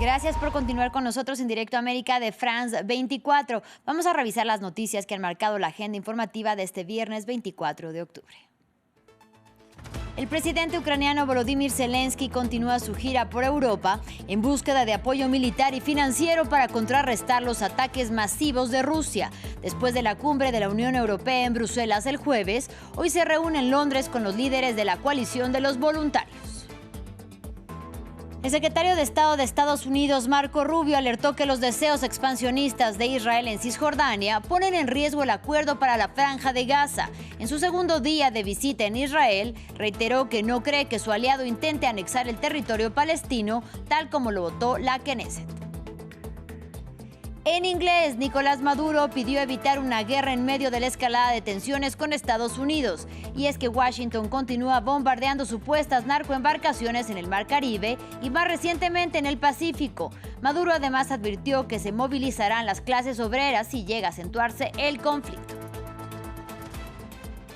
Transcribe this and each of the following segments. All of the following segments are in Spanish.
Gracias por continuar con nosotros en Directo América de France 24. Vamos a revisar las noticias que han marcado la agenda informativa de este viernes 24 de octubre. El presidente ucraniano Volodymyr Zelensky continúa su gira por Europa en búsqueda de apoyo militar y financiero para contrarrestar los ataques masivos de Rusia. Después de la cumbre de la Unión Europea en Bruselas el jueves, hoy se reúne en Londres con los líderes de la coalición de los voluntarios. El secretario de Estado de Estados Unidos, Marco Rubio, alertó que los deseos expansionistas de Israel en Cisjordania ponen en riesgo el acuerdo para la Franja de Gaza. En su segundo día de visita en Israel, reiteró que no cree que su aliado intente anexar el territorio palestino, tal como lo votó la Knesset. En inglés, Nicolás Maduro pidió evitar una guerra en medio de la escalada de tensiones con Estados Unidos. Y es que Washington continúa bombardeando supuestas narcoembarcaciones en el Mar Caribe y más recientemente en el Pacífico. Maduro además advirtió que se movilizarán las clases obreras si llega a acentuarse el conflicto.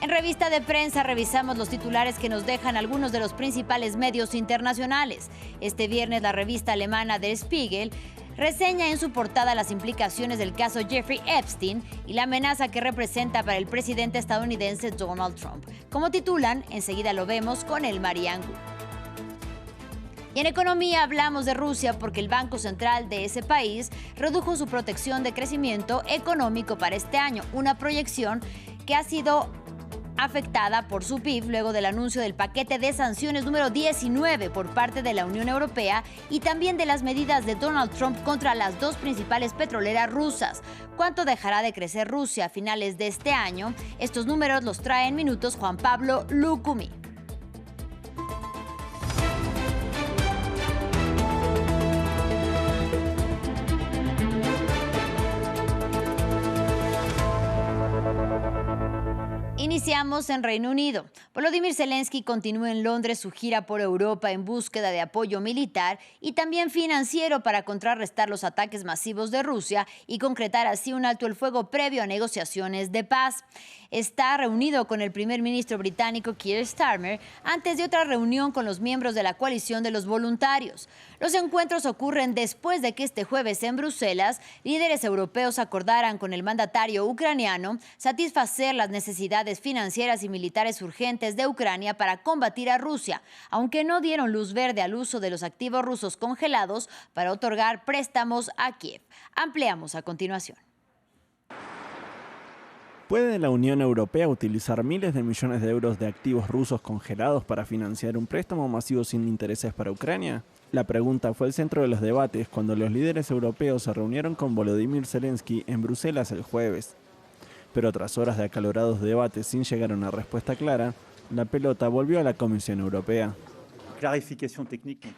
En revista de prensa revisamos los titulares que nos dejan algunos de los principales medios internacionales. Este viernes la revista alemana Der Spiegel reseña en su portada las implicaciones del caso Jeffrey Epstein y la amenaza que representa para el presidente estadounidense Donald Trump. Como titulan, enseguida lo vemos con el Mariangu. Y en economía hablamos de Rusia porque el Banco Central de ese país redujo su proyección de crecimiento económico para este año, una proyección que ha sido afectada por su PIB luego del anuncio del paquete de sanciones número 19 por parte de la Unión Europea y también de las medidas de Donald Trump contra las dos principales petroleras rusas. ¿Cuánto dejará de crecer Rusia a finales de este año? Estos números los trae en minutos Juan Pablo Lucumí. Iniciamos en Reino Unido. Volodymyr Zelensky continúa en Londres su gira por Europa en búsqueda de apoyo militar y también financiero para contrarrestar los ataques masivos de Rusia y concretar así un alto el fuego previo a negociaciones de paz. Está reunido con el primer ministro británico Keir Starmer antes de otra reunión con los miembros de la coalición de los voluntarios. Los encuentros ocurren después de que este jueves en Bruselas líderes europeos acordaran con el mandatario ucraniano satisfacer las necesidades financieras y militares urgentes de Ucrania para combatir a Rusia, aunque no dieron luz verde al uso de los activos rusos congelados para otorgar préstamos a Kiev. Ampliamos a continuación. ¿Puede la Unión Europea utilizar miles de millones de euros de activos rusos congelados para financiar un préstamo masivo sin intereses para Ucrania? La pregunta fue el centro de los debates cuando los líderes europeos se reunieron con Volodymyr Zelensky en Bruselas el jueves. Pero tras horas de acalorados debates sin llegar a una respuesta clara, la pelota volvió a la Comisión Europea.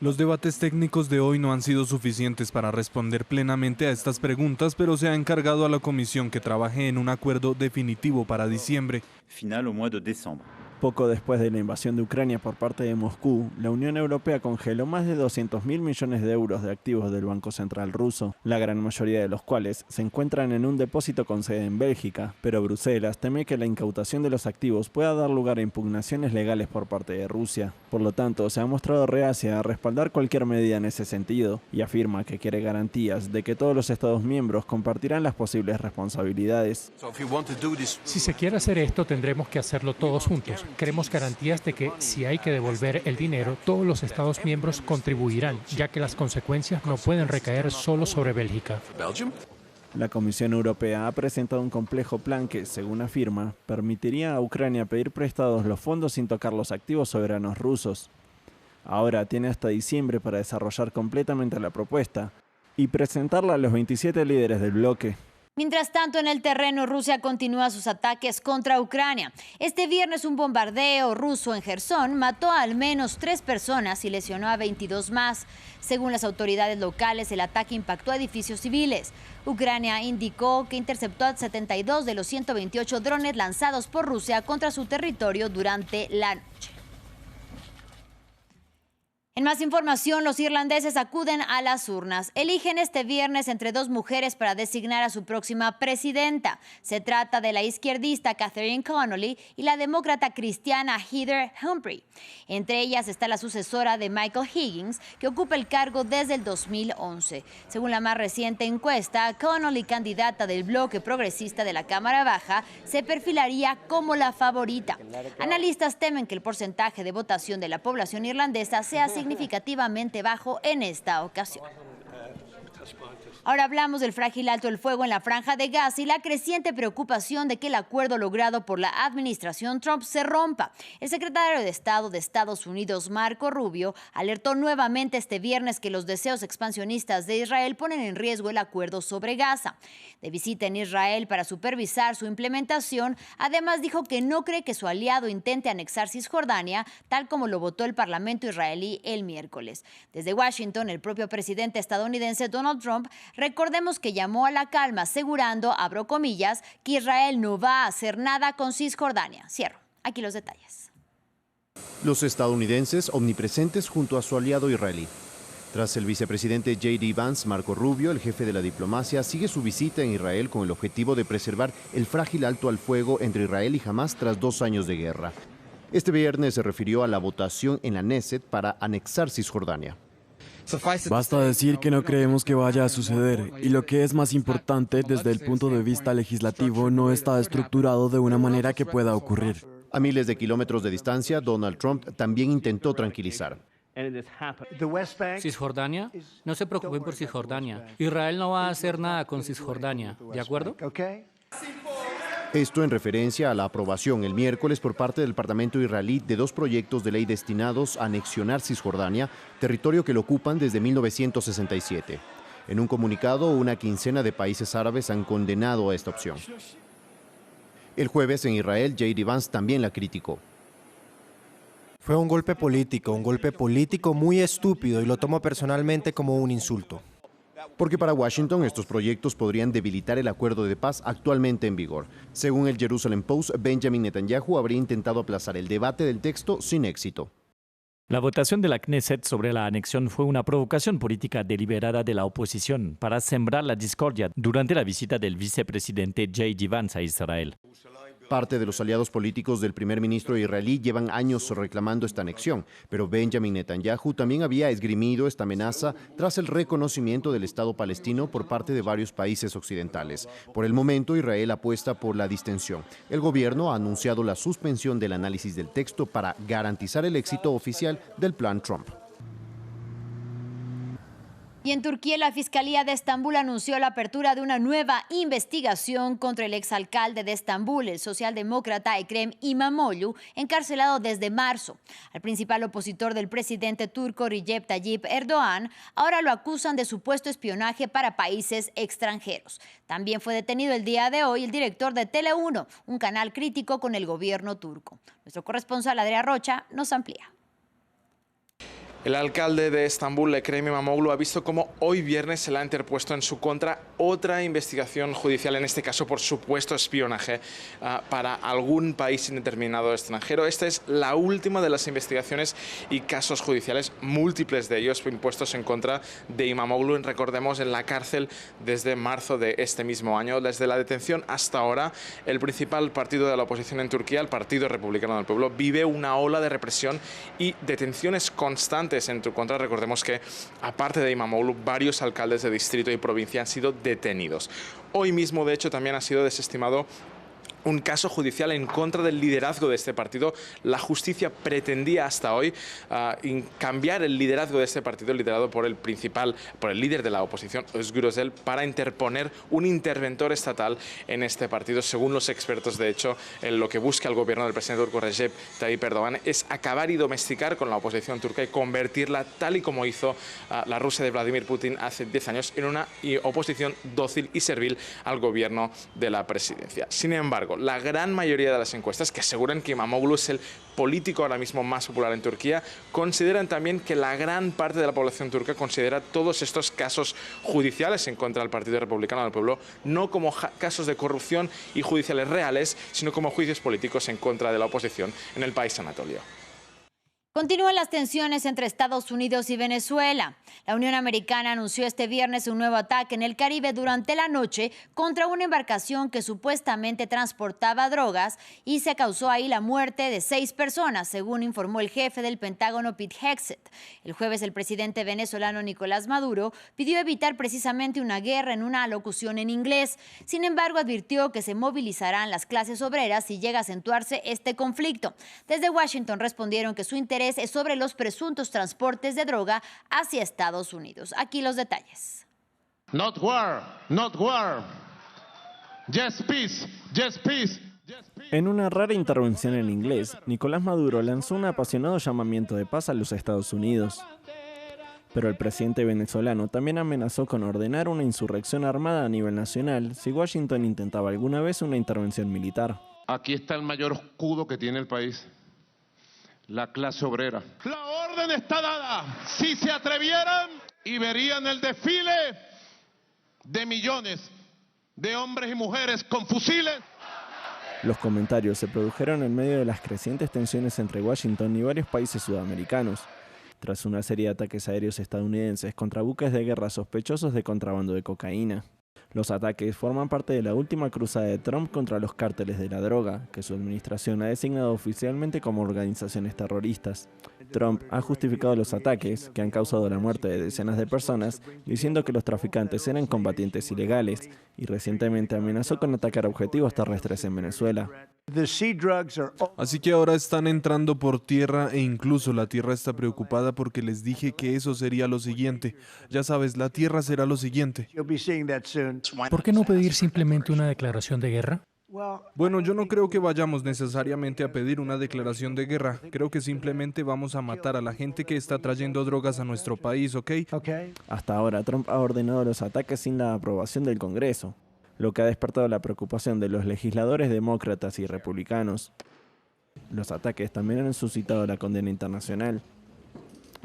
Los debates técnicos de hoy no han sido suficientes para responder plenamente a estas preguntas, pero se ha encargado a la Comisión que trabaje en un acuerdo definitivo para diciembre. Poco después de la invasión de Ucrania por parte de Moscú, la Unión Europea congeló más de 200.000 millones de euros de activos del Banco Central ruso, la gran mayoría de los cuales se encuentran en un depósito con sede en Bélgica, pero Bruselas teme que la incautación de los activos pueda dar lugar a impugnaciones legales por parte de Rusia. Por lo tanto, se ha mostrado reacia a respaldar cualquier medida en ese sentido y afirma que quiere garantías de que todos los Estados miembros compartirán las posibles responsabilidades. Si se quiere hacer esto, tendremos que hacerlo todos juntos. Queremos garantías de que si hay que devolver el dinero, todos los Estados miembros contribuirán, ya que las consecuencias no pueden recaer solo sobre Bélgica. La Comisión Europea ha presentado un complejo plan que, según afirma, permitiría a Ucrania pedir prestados los fondos sin tocar los activos soberanos rusos. Ahora tiene hasta diciembre para desarrollar completamente la propuesta y presentarla a los 27 líderes del bloque. Mientras tanto, en el terreno, Rusia continúa sus ataques contra Ucrania. Este viernes, un bombardeo ruso en Jersón mató a al menos 3 personas y lesionó a 22 más. Según las autoridades locales, el ataque impactó a edificios civiles. Ucrania indicó que interceptó a 72 de los 128 drones lanzados por Rusia contra su territorio durante la noche. En más información, los irlandeses acuden a las urnas. Eligen este viernes entre dos mujeres para designar a su próxima presidenta. Se trata de la izquierdista Catherine Connolly y la demócrata cristiana Heather Humphrey. Entre ellas está la sucesora de Michael Higgins, que ocupa el cargo desde el 2011. Según la más reciente encuesta, Connolly, candidata del bloque progresista de la Cámara Baja, se perfilaría como la favorita. Analistas temen que el porcentaje de votación de la población irlandesa sea significativamente bajo en esta ocasión. Ahora hablamos del frágil alto el fuego en la Franja de Gaza y la creciente preocupación de que el acuerdo logrado por la administración Trump se rompa. El secretario de Estado de Estados Unidos, Marco Rubio, alertó nuevamente este viernes que los deseos expansionistas de Israel ponen en riesgo el acuerdo sobre Gaza. De visita en Israel para supervisar su implementación, además dijo que no cree que su aliado intente anexar Cisjordania, tal como lo votó el Parlamento israelí el miércoles. Desde Washington, el propio presidente estadounidense Donald Trump, recordemos que llamó a la calma, asegurando, abro comillas, que Israel no va a hacer nada con Cisjordania. Cierro. Aquí los detalles. Los estadounidenses omnipresentes junto a su aliado israelí. Tras el vicepresidente J.D. Vance, Marco Rubio, el jefe de la diplomacia, sigue su visita en Israel con el objetivo de preservar el frágil alto al fuego entre Israel y Hamás tras 2 años de guerra. Este viernes se refirió a la votación en la Knesset para anexar Cisjordania. Basta decir que no creemos que vaya a suceder, y lo que es más importante desde el punto de vista legislativo no está estructurado de una manera que pueda ocurrir. A miles de kilómetros de distancia, Donald Trump también intentó tranquilizar. Cisjordania, no se preocupen por Cisjordania. Israel no va a hacer nada con Cisjordania, ¿de acuerdo? Esto en referencia a la aprobación el miércoles por parte del Parlamento israelí de 2 proyectos de ley destinados a anexionar Cisjordania, territorio que lo ocupan desde 1967. En un comunicado, una quincena de países árabes han condenado a esta opción. El jueves en Israel, J.D. Vance también la criticó. Fue un golpe político muy estúpido y lo tomo personalmente como un insulto. Porque para Washington estos proyectos podrían debilitar el acuerdo de paz actualmente en vigor. Según el Jerusalem Post, Benjamin Netanyahu habría intentado aplazar el debate del texto sin éxito. La votación de la Knesset sobre la anexión fue una provocación política deliberada de la oposición para sembrar la discordia durante la visita del vicepresidente J.D. Vance a Israel. Parte de los aliados políticos del primer ministro israelí llevan años reclamando esta anexión, pero Benjamin Netanyahu también había esgrimido esta amenaza tras el reconocimiento del Estado palestino por parte de varios países occidentales. Por el momento, Israel apuesta por la distensión. El gobierno ha anunciado la suspensión del análisis del texto para garantizar el éxito oficial del plan Trump. Y en Turquía, la Fiscalía de Estambul anunció la apertura de una nueva investigación contra el exalcalde de Estambul, el socialdemócrata Ekrem İmamoğlu, encarcelado desde marzo. Al principal opositor del presidente turco Recep Tayyip Erdoğan, ahora lo acusan de supuesto espionaje para países extranjeros. También fue detenido el día de hoy el director de Tele1, un canal crítico con el gobierno turco. Nuestro corresponsal Adrián Rocha nos amplía. El alcalde de Estambul, Ekrem İmamoğlu, ha visto cómo hoy viernes se le ha interpuesto en su contra otra investigación judicial, en este caso por supuesto espionaje para algún país indeterminado extranjero. Esta es la última de las investigaciones y casos judiciales, múltiples de ellos impuestos en contra de İmamoğlu, recordemos, en la cárcel desde marzo de este mismo año. Desde la detención hasta ahora, el principal partido de la oposición en Turquía, el Partido Republicano del Pueblo, vive una ola de represión y detenciones constantes en tu contra. Recordemos que, aparte de İmamoğlu, varios alcaldes de distrito y provincia han sido detenidos. Hoy mismo, de hecho, también ha sido desestimado un caso judicial en contra del liderazgo de este partido. La justicia pretendía hasta hoy cambiar el liderazgo de este partido, liderado por el líder de la oposición, Özgür Özel, para interponer un interventor estatal en este partido. Según los expertos, de hecho, lo que busca el gobierno del presidente turco Recep Tayyip Erdoğan es acabar y domesticar con la oposición turca y convertirla, tal y como hizo la Rusia de Vladimir Putin hace 10 años, en una oposición dócil y servil al gobierno de la presidencia. Sin embargo, la gran mayoría de las encuestas, que aseguran que İmamoğlu es el político ahora mismo más popular en Turquía, consideran también que la gran parte de la población turca considera todos estos casos judiciales en contra del Partido Republicano del Pueblo no como casos de corrupción y judiciales reales, sino como juicios políticos en contra de la oposición en el país anatolio. Continúan las tensiones entre Estados Unidos y Venezuela. La Unión Americana anunció este viernes un nuevo ataque en el Caribe durante la noche contra una embarcación que supuestamente transportaba drogas y se causó ahí la muerte de 6 personas, según informó el jefe del Pentágono, Pete Hegseth. El jueves, el presidente venezolano Nicolás Maduro pidió evitar precisamente una guerra en una alocución en inglés. Sin embargo, advirtió que se movilizarán las clases obreras si llega a acentuarse este conflicto. Desde Washington respondieron que su interés es sobre los presuntos transportes de droga hacia Estados Unidos. Aquí los detalles. Not war, not war. Just peace, just peace. En una rara intervención en inglés, Nicolás Maduro lanzó un apasionado llamamiento de paz a los Estados Unidos. Pero el presidente venezolano también amenazó con ordenar una insurrección armada a nivel nacional si Washington intentaba alguna vez una intervención militar. Aquí está el mayor escudo que tiene el país. La clase obrera. La orden está dada. Si se atrevieran y verían el desfile de millones de hombres y mujeres con fusiles. Los comentarios se produjeron en medio de las crecientes tensiones entre Washington y varios países sudamericanos, tras una serie de ataques aéreos estadounidenses contra buques de guerra sospechosos de contrabando de cocaína. Los ataques forman parte de la última cruzada de Trump contra los cárteles de la droga, que su administración ha designado oficialmente como organizaciones terroristas. Trump ha justificado los ataques, que han causado la muerte de decenas de personas, diciendo que los traficantes eran combatientes ilegales, y recientemente amenazó con atacar objetivos terrestres en Venezuela. Así que ahora están entrando por tierra e incluso la tierra está preocupada porque les dije que eso sería lo siguiente. Ya sabes, la tierra será lo siguiente. ¿Por qué no pedir simplemente una declaración de guerra? Bueno, yo no creo que vayamos necesariamente a pedir una declaración de guerra. Creo que simplemente vamos a matar a la gente que está trayendo drogas a nuestro país, ¿ok? Hasta ahora, Trump ha ordenado los ataques sin la aprobación del Congreso, lo que ha despertado la preocupación de los legisladores demócratas y republicanos. Los ataques también han suscitado la condena internacional.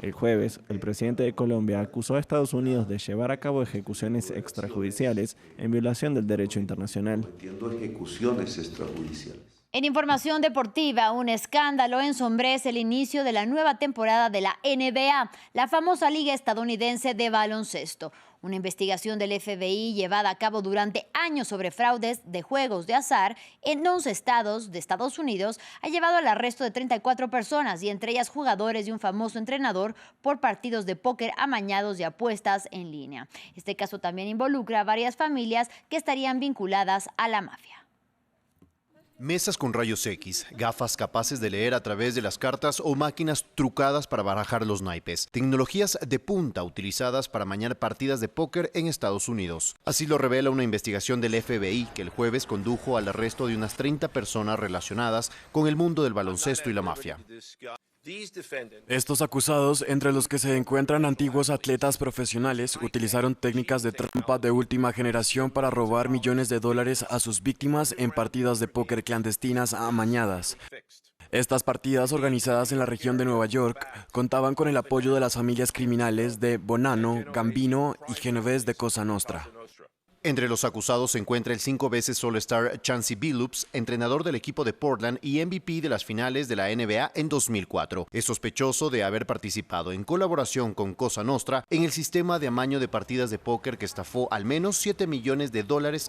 El jueves, el presidente de Colombia acusó a Estados Unidos de llevar a cabo ejecuciones extrajudiciales en violación del derecho internacional. En información deportiva, un escándalo ensombrece el inicio de la nueva temporada de la NBA, la famosa liga estadounidense de baloncesto. Una investigación del FBI llevada a cabo durante años sobre fraudes de juegos de azar en 11 estados de Estados Unidos ha llevado al arresto de 34 personas y entre ellas jugadores y un famoso entrenador por partidos de póker amañados y apuestas en línea. Este caso también involucra a varias familias que estarían vinculadas a la mafia. Mesas con rayos X, gafas capaces de leer a través de las cartas o máquinas trucadas para barajar los naipes. Tecnologías de punta utilizadas para amañar partidas de póker en Estados Unidos. Así lo revela una investigación del FBI que el jueves condujo al arresto de unas 30 personas relacionadas con el mundo del baloncesto y la mafia. Estos acusados, entre los que se encuentran antiguos atletas profesionales, utilizaron técnicas de trampa de última generación para robar millones de dólares a sus víctimas en partidas de póker clandestinas amañadas. Estas partidas, organizadas en la región de Nueva York, contaban con el apoyo de las familias criminales de Bonanno, Gambino y Genovese de Cosa Nostra. Entre los acusados se encuentra el 5 veces All-Star Chauncey Billups, entrenador del equipo de Portland y MVP de las finales de la NBA en 2004. Es sospechoso de haber participado en colaboración con Cosa Nostra en el sistema de amaño de partidas de póker que estafó al menos $7 millones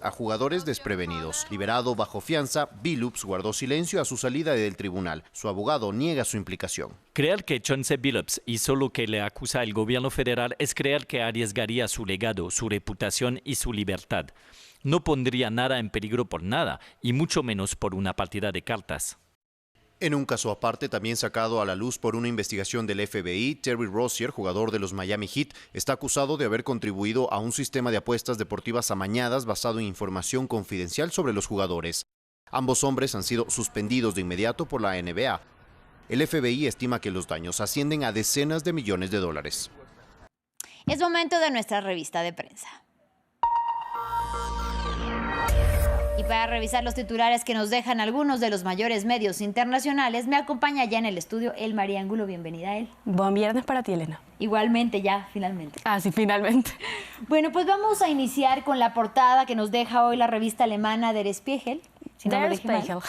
a jugadores desprevenidos. Liberado bajo fianza, Billups guardó silencio a su salida del tribunal. Su abogado niega su implicación. Creer que Chauncey Billups hizo lo que le acusa el gobierno federal es creer que arriesgaría su legado, su reputación y su libertad. No pondría nada en peligro por nada, y mucho menos por una partida de cartas. En un caso aparte, también sacado a la luz por una investigación del FBI, Terry Rozier, jugador de los Miami Heat, está acusado de haber contribuido a un sistema de apuestas deportivas amañadas basado en información confidencial sobre los jugadores. Ambos hombres han sido suspendidos de inmediato por la NBA. El FBI estima que los daños ascienden a decenas de millones de dólares. Es momento de nuestra revista de prensa. Y para revisar los titulares que nos dejan algunos de los mayores medios internacionales, me acompaña ya en el estudio El María Angulo. Bienvenida, él. Buen viernes para ti, Elena. Igualmente, ya, finalmente. Ah, sí, finalmente. Bueno, pues vamos a iniciar con la portada que nos deja hoy la revista alemana Der Spiegel. Si no Der Spiegel.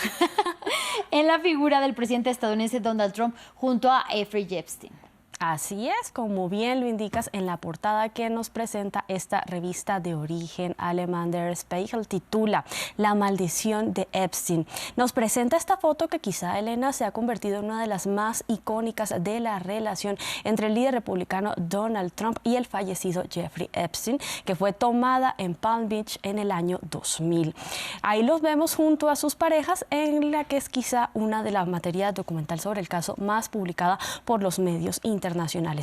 en la figura del presidente estadounidense Donald Trump junto a Jeffrey Epstein. Así es, como bien lo indicas en la portada que nos presenta esta revista de origen alemán Der Spiegel, titula La maldición de Epstein. Nos presenta esta foto que quizá, Elena, se ha convertido en una de las más icónicas de la relación entre el líder republicano Donald Trump y el fallecido Jeffrey Epstein, que fue tomada en Palm Beach en el año 2000. Ahí los vemos junto a sus parejas, en la que es quizá una de las materias documental sobre el caso más publicada por los medios internacionales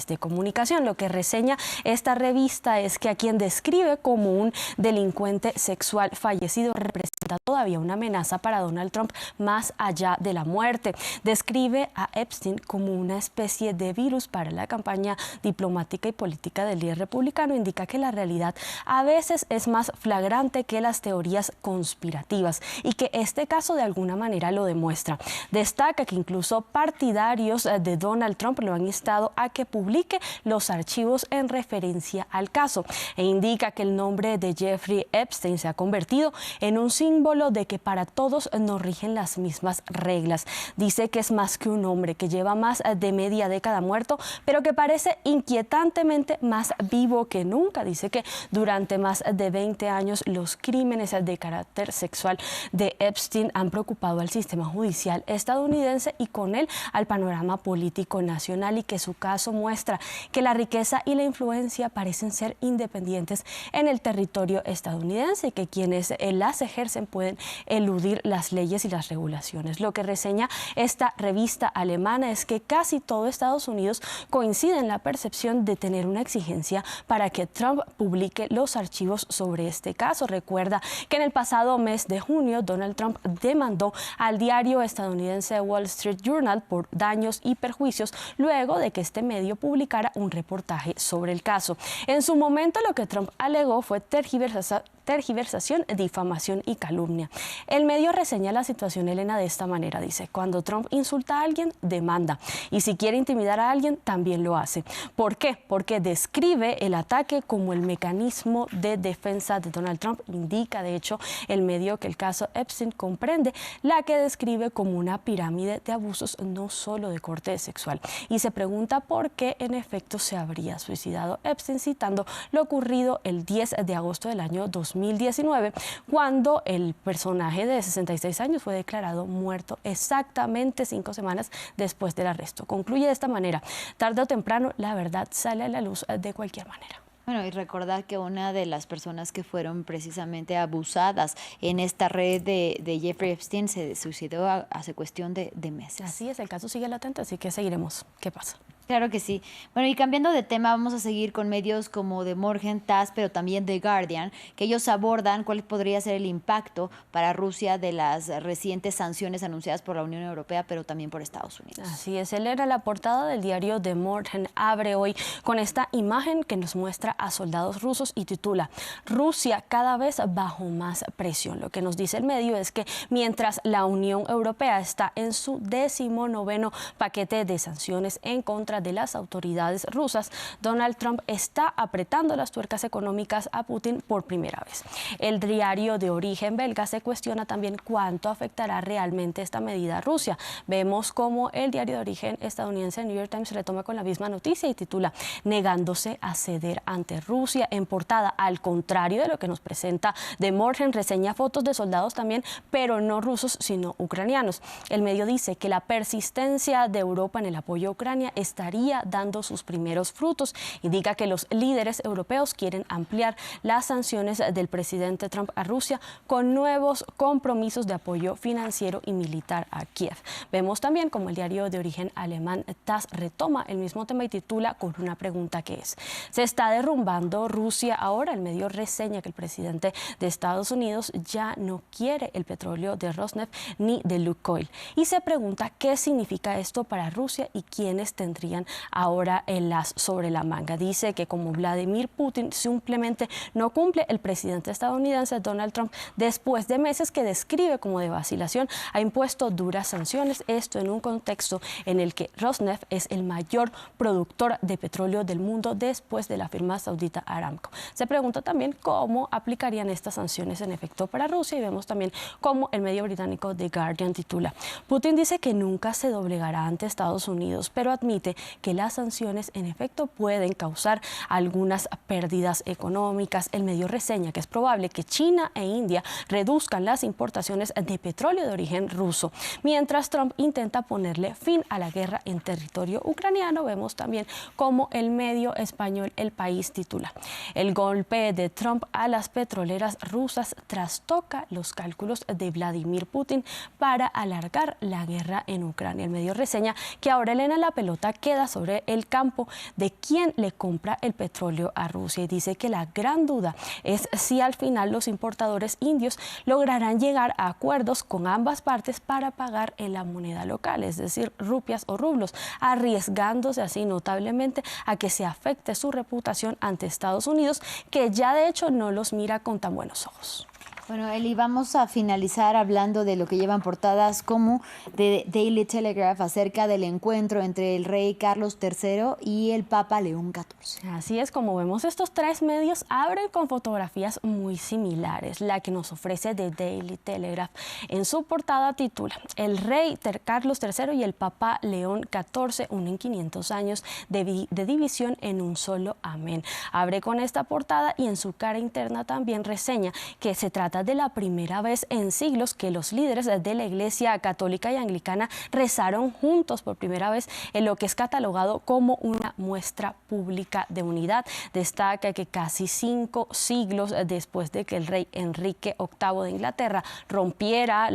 de comunicación. Lo que reseña esta revista es que a quien describe como un delincuente sexual fallecido representa todavía una amenaza para Donald Trump más allá de la muerte. Describe a Epstein como una especie de virus para la campaña diplomática y política del líder republicano. Indica que la realidad a veces es más flagrante que las teorías conspirativas y que este caso de alguna manera lo demuestra. Destaca que incluso partidarios de Donald Trump lo han instado a que publique los archivos en referencia al caso, e indica que el nombre de Jeffrey Epstein se ha convertido en un símbolo de que para todos nos rigen las mismas reglas. Dice que es más que un hombre, que lleva más de media década muerto, pero que parece inquietantemente más vivo que nunca. Dice que durante más de 20 años los crímenes de carácter sexual de Epstein han preocupado al sistema judicial estadounidense y con él al panorama político nacional, y que su caso muestra que la riqueza y la influencia parecen ser independientes en el territorio estadounidense y que quienes las ejercen pueden eludir las leyes y las regulaciones. Lo que reseña esta revista alemana es que casi todo Estados Unidos coincide en la percepción de tener una exigencia para que Trump publique los archivos sobre este caso. Recuerda que en el pasado mes de junio Donald Trump demandó al diario estadounidense Wall Street Journal por daños y perjuicios luego de que este medio publicara un reportaje sobre el caso. En su momento lo que Trump alegó fue tergiversación, difamación y calumnia. El medio reseña la situación, Elena, de esta manera. Dice: cuando Trump insulta a alguien, demanda. Y si quiere intimidar a alguien, también lo hace. ¿Por qué? Porque describe el ataque como el mecanismo de defensa de Donald Trump. Indica, de hecho, el medio que el caso Epstein comprende la que describe como una pirámide de abusos, no solo de corte sexual. Y se pregunta por qué, en efecto, se habría suicidado Epstein, citando lo ocurrido el 10 de agosto del año 2019, cuando el personaje de 66 años fue declarado muerto exactamente 5 semanas después del arresto. Concluye de esta manera: tarde o temprano la verdad sale a la luz de cualquier manera. Bueno, y recordar que una de las personas que fueron precisamente abusadas en esta red de Jeffrey Epstein se suicidó hace cuestión de meses. Así es, el caso sigue latente, así que seguiremos qué pasa. Claro que sí. Bueno, y cambiando de tema, vamos a seguir con medios como The Morgen, TASS, pero también The Guardian, que ellos abordan cuál podría ser el impacto para Rusia de las recientes sanciones anunciadas por la Unión Europea, pero también por Estados Unidos. Así es, él era la portada del diario The Morgen. Abre hoy con esta imagen que nos muestra a soldados rusos y titula: Rusia cada vez bajo más presión. Lo que nos dice el medio es que mientras la Unión Europea está en su 19º paquete de sanciones en contra de las autoridades rusas, Donald Trump está apretando las tuercas económicas a Putin por primera vez. El diario de origen belga se cuestiona también cuánto afectará realmente esta medida a Rusia. Vemos cómo el diario de origen estadounidense New York Times retoma con la misma noticia y titula: negándose a ceder ante Rusia. En portada, al contrario de lo que nos presenta The Morgen, reseña fotos de soldados también, pero no rusos, sino ucranianos. El medio dice que la persistencia de Europa en el apoyo a Ucrania estaría dando sus primeros frutos. Indica que los líderes europeos quieren ampliar las sanciones del presidente Trump a Rusia con nuevos compromisos de apoyo financiero y militar a Kiev. Vemos también como el diario de origen alemán TASS retoma el mismo tema y titula con una pregunta que es: ¿se está derrumbando Rusia ahora? El medio reseña que el presidente de Estados Unidos ya no quiere el petróleo de Rosneft ni de Lukoil y se pregunta qué significa esto para Rusia y quiénes tendrían estarían ahora en las sobre la manga. Dice que como Vladimir Putin simplemente no cumple, el presidente estadounidense Donald Trump, después de meses que describe como de vacilación, ha impuesto duras sanciones, esto en un contexto en el que Rosneft es el mayor productor de petróleo del mundo después de la firma saudita Aramco. Se pregunta también cómo aplicarían estas sanciones en efecto para Rusia y vemos también cómo el medio británico The Guardian titula: Putin dice que nunca se doblegará ante Estados Unidos, pero admite que las sanciones en efecto pueden causar algunas pérdidas económicas. El medio reseña que es probable que China e India reduzcan las importaciones de petróleo de origen ruso. Mientras Trump intenta ponerle fin a la guerra en territorio ucraniano, vemos también cómo el medio español El País titula: el golpe de Trump a las petroleras rusas trastoca los cálculos de Vladimir Putin para alargar la guerra en Ucrania. El medio reseña que ahora, Elena, la pelota queda sobre el campo de quién le compra el petróleo a Rusia y dice que la gran duda es si al final los importadores indios lograrán llegar a acuerdos con ambas partes para pagar en la moneda local, es decir, rupias o rublos, arriesgándose así notablemente a que se afecte su reputación ante Estados Unidos, que ya de hecho no los mira con tan buenos ojos. Bueno, Eli, vamos a finalizar hablando de lo que llevan portadas como The Daily Telegraph acerca del encuentro entre el rey Carlos III y el Papa León XIV. Así es, como vemos, estos tres medios abren con fotografías muy similares. La que nos ofrece The Daily Telegraph en su portada titula: el rey Carlos III y el Papa León XIV unen 500 años de división en un solo amén. Abre con esta portada y en su cara interna también reseña que se trata de la primera vez en siglos que los líderes de la Iglesia Católica y Anglicana rezaron juntos por primera vez en lo que es catalogado como una muestra pública de unidad. Destaca que casi 5 siglos después de que el rey Enrique VIII de Inglaterra rompiera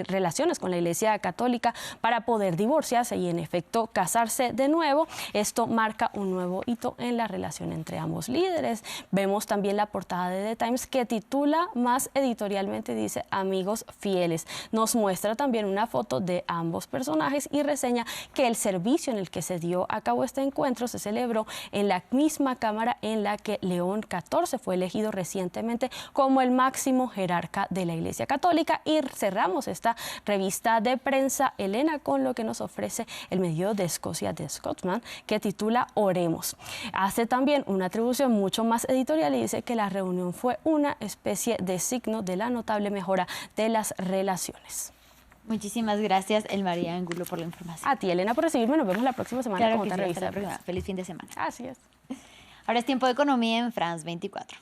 relaciones con la Iglesia Católica para poder divorciarse y en efecto casarse de nuevo, esto marca un nuevo hito en la relación entre ambos líderes. Vemos también la portada de The Times que titula más editorialmente, dice: amigos fieles. Nos muestra también una foto de ambos personajes y reseña que el servicio en el que se dio a cabo este encuentro se celebró en la misma cámara en la que León XIV fue elegido recientemente como el máximo jerarca de la Iglesia Católica. Y cerramos esta revista de prensa, Elena, con lo que nos ofrece el medio de Escocia, The Scotsman, que titula Oremos. Hace también una atribución mucho más editorial y dice que la reunión fue una especie de signo de la notable mejora de las relaciones. Muchísimas gracias, Elmaría Angulo, por la información. A ti, Elena, por recibirme. Nos vemos la próxima semana. Claro que sí, hasta la próxima. Feliz fin de semana. Así es. Ahora es tiempo de economía en France 24.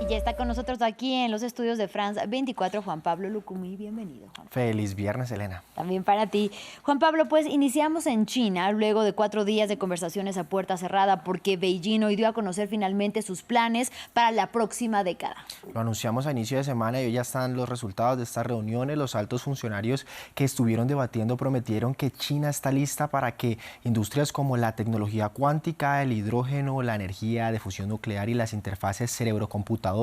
Y ya está con nosotros aquí en los estudios de France 24 Juan Pablo Lucumí. Bienvenido, Juan Pablo. Feliz viernes, Elena. También para ti. Juan Pablo, pues iniciamos en China luego de 4 días de conversaciones a puerta cerrada porque Beijing hoy dio a conocer finalmente sus planes para la próxima década. Lo anunciamos a inicio de semana y hoy ya están los resultados de estas reuniones. Los altos funcionarios que estuvieron debatiendo prometieron que China está lista para que industrias como la tecnología cuántica, el hidrógeno, la energía de fusión nuclear y las interfaces cerebro-computadora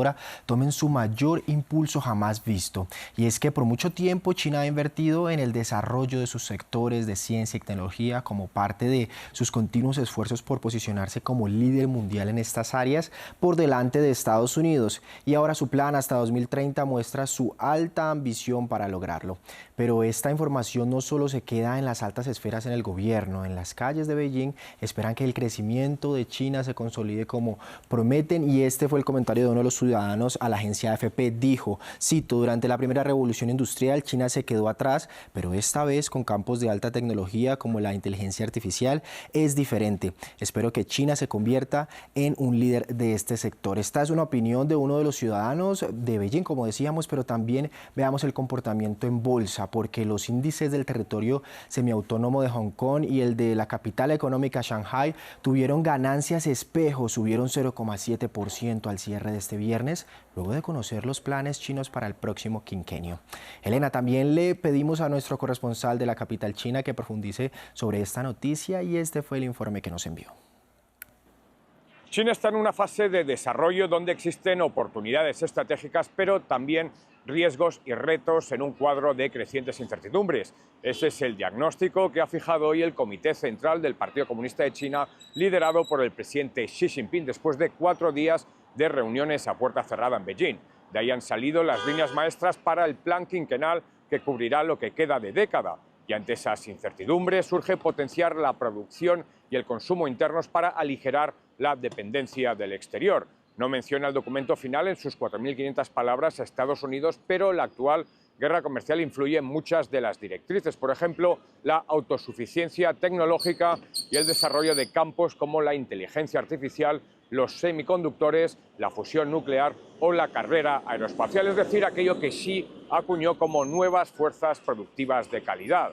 tomen su mayor impulso jamás visto. Y es que por mucho tiempo China ha invertido en el desarrollo de sus sectores de ciencia y tecnología como parte de sus continuos esfuerzos por posicionarse como líder mundial en estas áreas por delante de Estados Unidos. Y ahora su plan hasta 2030 muestra su alta ambición para lograrlo. Pero esta información no solo se queda en las altas esferas en el gobierno. En las calles de Beijing esperan que el crecimiento de China se consolide como prometen, y este fue el comentario de uno de los ciudadanos a la agencia AFP. Dijo, cito: durante la primera revolución industrial China se quedó atrás, pero esta vez con campos de alta tecnología como la inteligencia artificial es diferente. Espero que China se convierta en un líder de este sector. Esta es una opinión de uno de los ciudadanos de Beijing, como decíamos, pero también veamos el comportamiento en bolsa, porque los índices del territorio semiautónomo de Hong Kong y el de la capital económica Shanghai tuvieron ganancias espejo, subieron 0,7% al cierre de este viernes, luego de conocer los planes chinos para el próximo quinquenio. Elena, también le pedimos a nuestro corresponsal de la capital china que profundice sobre esta noticia y este fue el informe que nos envió. China está en una fase de desarrollo donde existen oportunidades estratégicas, pero también riesgos y retos en un cuadro de crecientes incertidumbres. Ese es el diagnóstico que ha fijado hoy el Comité Central del Partido Comunista de China, liderado por el presidente Xi Jinping, después de 4 días de reuniones a puerta cerrada en Beijing. De ahí han salido las líneas maestras para el plan quinquenal que cubrirá lo que queda de década. Y ante esas incertidumbres surge potenciar la producción y el consumo internos para aligerar la dependencia del exterior. No menciona el documento final en sus 4.500 palabras a Estados Unidos, pero la actual guerra comercial influye en muchas de las directrices. Por ejemplo, la autosuficiencia tecnológica y el desarrollo de campos como la inteligencia artificial, los semiconductores, la fusión nuclear o la carrera aeroespacial, es decir, aquello que Xi acuñó como nuevas fuerzas productivas de calidad.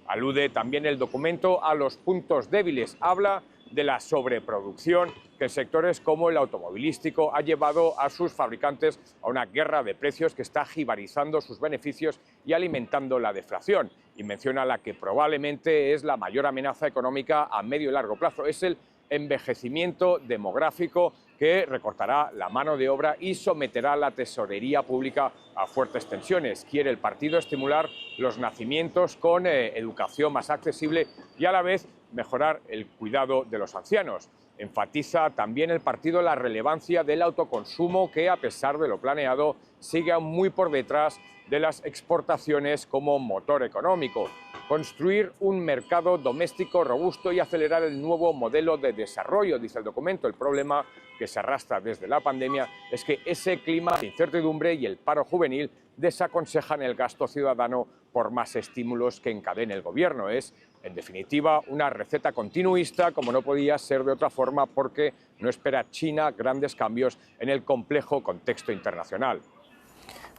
Alude también el documento a los puntos débiles. Habla de la sobreproducción que en sectores como el automovilístico ha llevado a sus fabricantes a una guerra de precios que está jibarizando sus beneficios y alimentando la deflación. Y menciona la que probablemente es la mayor amenaza económica a medio y largo plazo. Es el envejecimiento demográfico que recortará la mano de obra y someterá la tesorería pública a fuertes tensiones. Quiere el partido estimular los nacimientos con educación más accesible y a la vez mejorar el cuidado de los ancianos. Enfatiza también el partido la relevancia del autoconsumo que, a pesar de lo planeado, sigue aún muy por detrás de las exportaciones como motor económico. Construir un mercado doméstico robusto y acelerar el nuevo modelo de desarrollo, dice el documento. El problema que se arrastra desde la pandemia es que ese clima de incertidumbre y el paro juvenil desaconsejan el gasto ciudadano por más estímulos que encadene el gobierno. Es, en definitiva, una receta continuista, como no podía ser de otra forma, porque no espera China grandes cambios en el complejo contexto internacional.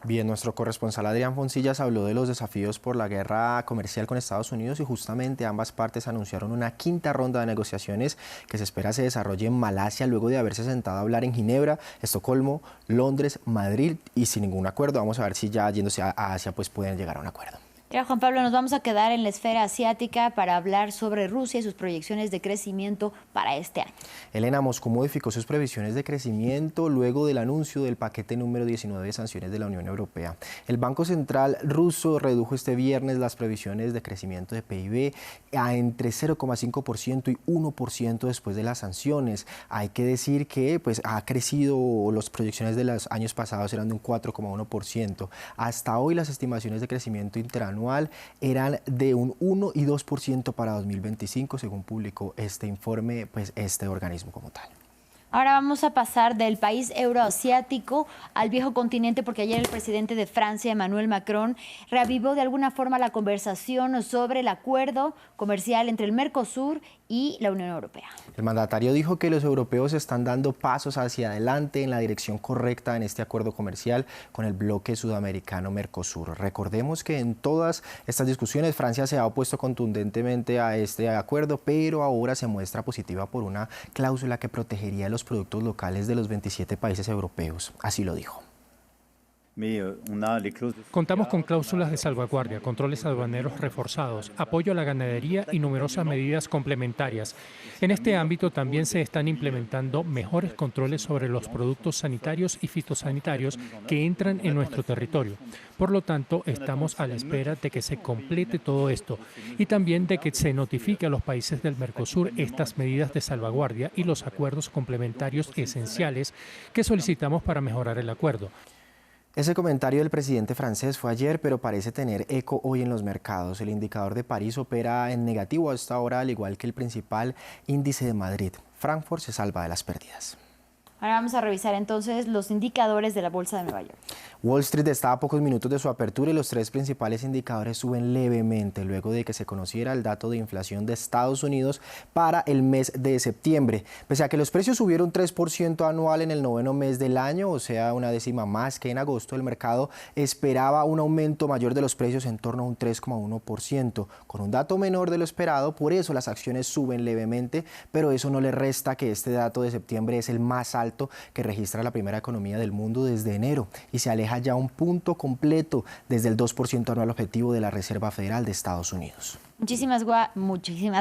Bien, nuestro corresponsal Adrián Foncillas habló de los desafíos por la guerra comercial con Estados Unidos y justamente ambas partes anunciaron una quinta ronda de negociaciones que se espera se desarrolle en Malasia luego de haberse sentado a hablar en Ginebra, Estocolmo, Londres, Madrid y sin ningún acuerdo. Vamos a ver si ya yéndose a Asia pues pueden llegar a un acuerdo. Ya, Juan Pablo, nos vamos a quedar en la esfera asiática para hablar sobre Rusia y sus proyecciones de crecimiento para este año. Elena, Moscú modificó sus previsiones de crecimiento luego del anuncio del paquete número 19 de sanciones de la Unión Europea. El Banco Central ruso redujo este viernes las previsiones de crecimiento de PIB a entre 0,5% y 1% después de las sanciones. Hay que decir que pues, ha crecido, las proyecciones de los años pasados eran de un 4,1%. Hasta hoy las estimaciones de crecimiento interanual eran de un 1 y 2% para 2025, según publicó este informe, pues este organismo como tal. Ahora vamos a pasar del país euroasiático al viejo continente, porque ayer el presidente de Francia, Emmanuel Macron, reavivó de alguna forma la conversación sobre el acuerdo comercial entre el Mercosur y la Unión Europea. El mandatario dijo que los europeos están dando pasos hacia adelante en la dirección correcta en este acuerdo comercial con el bloque sudamericano Mercosur. Recordemos que en todas estas discusiones Francia se ha opuesto contundentemente a este acuerdo, pero ahora se muestra positiva por una cláusula que protegería los productos locales de los 27 países europeos. Así lo dijo. Contamos con cláusulas de salvaguardia, controles aduaneros reforzados, apoyo a la ganadería y numerosas medidas complementarias. En este ámbito también se están implementando mejores controles sobre los productos sanitarios y fitosanitarios que entran en nuestro territorio. Por lo tanto, estamos a la espera de que se complete todo esto y también de que se notifique a los países del Mercosur estas medidas de salvaguardia y los acuerdos complementarios esenciales que solicitamos para mejorar el acuerdo. Ese comentario del presidente francés fue ayer, pero parece tener eco hoy en los mercados. El indicador de París opera en negativo hasta ahora, al igual que el principal índice de Madrid. Frankfurt se salva de las pérdidas. Ahora vamos a revisar entonces los indicadores de la Bolsa de Nueva York. Wall Street está a pocos minutos de su apertura y los tres principales indicadores suben levemente luego de que se conociera el dato de inflación de Estados Unidos para el mes de septiembre. Pese a que los precios subieron 3% anual en el noveno mes del año, o sea, una décima más que en agosto, el mercado esperaba un aumento mayor de los precios en torno a un 3,1%. Con un dato menor de lo esperado, por eso las acciones suben levemente, pero eso no le resta que este dato de septiembre es el más alto alto que registra la primera economía del mundo desde enero y se aleja ya un punto completo desde el 2% anual objetivo de la Reserva Federal de Estados Unidos. Muchísimas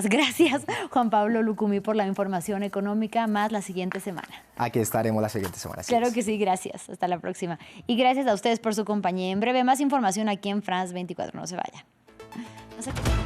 gracias, Juan Pablo Lucumí, por la información económica, más la siguiente semana. Aquí estaremos la siguiente semana. Claro que sí, gracias. Hasta la próxima. Y gracias a ustedes por su compañía. En breve, más información aquí en France 24. No se vayan. No se...